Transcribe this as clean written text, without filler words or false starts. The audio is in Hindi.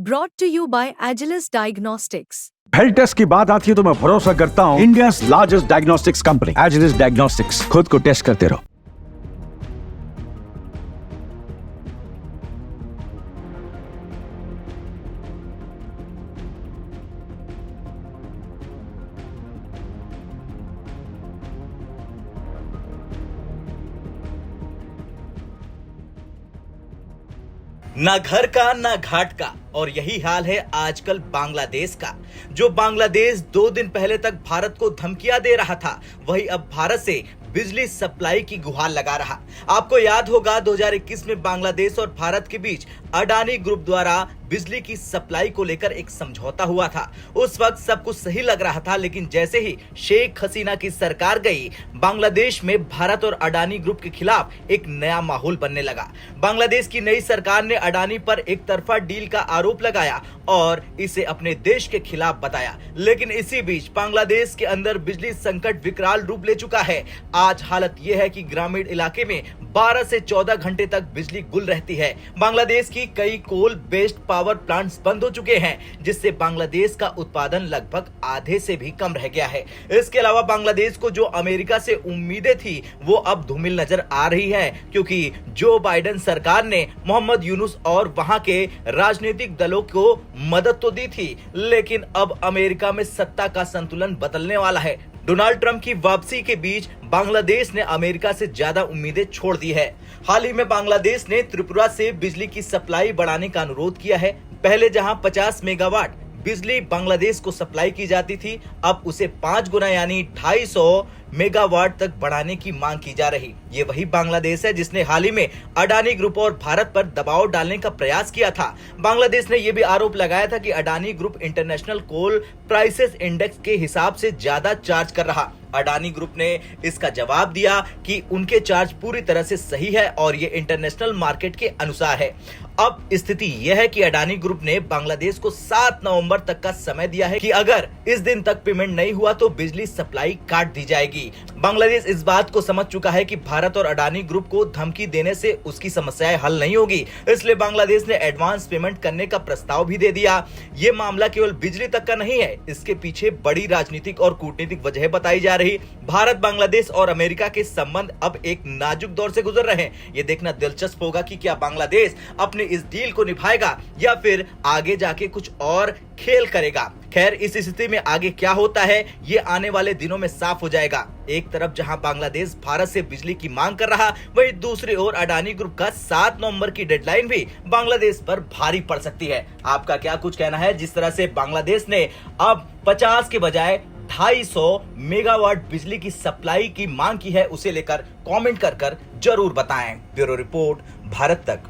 Brought to you by Agilus Diagnostics. Health test की बात आती है तो मैं भरोसा करता हूँ India largest diagnostics company Agilus Diagnostics. खुद को टेस्ट करते रहो। ना घर का ना घाट का, और यही हाल है आजकल बांग्लादेश का। जो बांग्लादेश 2 दिन पहले तक भारत को धमकियां दे रहा था, वही अब भारत से बिजली सप्लाई की गुहार लगा रहा। आपको याद होगा 2021 में बांग्लादेश और भारत के बीच अडानी ग्रुप द्वारा बिजली की सप्लाई को लेकर एक समझौता हुआ था। उस वक्त सब कुछ सही लग रहा था, लेकिन जैसे ही शेख हसीना की सरकार गई, बांग्लादेश में भारत और अडानी ग्रुप के खिलाफ एक नया माहौल बनने लगा। बांग्लादेश की नई सरकार ने अडानी पर एक तरफा डील का आरोप लगाया और इसे अपने देश के खिलाफ बताया। लेकिन इसी बीच बांग्लादेश के अंदर बिजली संकट विकराल रूप ले चुका है। आज हालत यह है कि ग्रामीण इलाके में 12 से 14 घंटे तक बिजली गुल रहती है। बांग्लादेश की कई कोल बेस्ड पावर प्लांट्स बंद हो चुके हैं, जिससे बांग्लादेश का उत्पादन लगभग आधे से भी कम रह गया है। इसके अलावा बांग्लादेश को जो अमेरिका से उम्मीदें थी, वो अब धूमिल नजर आ रही है, क्योंकि जो बाइडेन सरकार ने मोहम्मद यूनुस और वहां के राजनीतिक दलों को मदद तो दी थी, लेकिन अब अमेरिका में सत्ता का संतुलन बदलने वाला है। डोनाल्ड ट्रंप की वापसी के बीच बांग्लादेश ने अमेरिका से ज्यादा उम्मीदें छोड़ दी है। हाल ही में बांग्लादेश ने त्रिपुरा से बिजली की सप्लाई बढ़ाने का अनुरोध किया है। पहले जहां 50 मेगावाट बिजली बांग्लादेश को सप्लाई की जाती थी, अब उसे 5 गुना यानी 250 मेगावाट तक बढ़ाने की मांग की जा रही। ये वही बांग्लादेश है जिसने हाल ही में अडानी ग्रुप और भारत पर दबाव डालने का प्रयास किया था। बांग्लादेश ने यह भी आरोप लगाया था कि अडानी ग्रुप इंटरनेशनल कोल प्राइसेस इंडेक्स के हिसाब से ज्यादा चार्ज कर रहा। अडानी ग्रुप ने इसका जवाब दिया कि उनके चार्ज पूरी तरह से सही है और ये इंटरनेशनल मार्केट के अनुसार है। अब स्थिति यह है कि अडानी ग्रुप ने बांग्लादेश को 7 नवंबर तक का समय दिया है कि अगर इस दिन तक पेमेंट नहीं हुआ तो बिजली सप्लाई काट दी जाएगी। बांग्लादेश इस बात को समझ चुका है कि भारत और अडानी ग्रुप को धमकी देने से उसकी समस्याएं हल नहीं होगी, इसलिए बांग्लादेश ने एडवांस पेमेंट करने का प्रस्ताव भी दे दिया। ये मामला केवल बिजली तक का नहीं है, इसके पीछे बड़ी राजनीतिक और कूटनीतिक वजह बताई जा रही। भारत, बांग्लादेश और अमेरिका के संबंध अब एक नाजुक दौर से गुजर रहे हैं। ये देखना दिलचस्प होगा कि क्या बांग्लादेश अपने इस डील को निभाएगा या फिर आगे जाके कुछ और खेल करेगा। खैर, इस स्थिति में आगे क्या होता है, ये आने वाले दिनों में साफ हो जाएगा। एक तरफ जहां बांग्लादेश भारत से बिजली की मांग कर रहा, वहीं दूसरी ओर अडानी ग्रुप का 7 नवंबर की डेडलाइन भी बांग्लादेश पर भारी पड़ सकती है। आपका क्या कुछ कहना है? जिस तरह से बांग्लादेश ने अब 50 के बजाय 250 मेगावाट बिजली की सप्लाई की मांग की है, उसे लेकर कमेंट कर जरूर बताएं। ब्यूरो रिपोर्ट, भारत तक।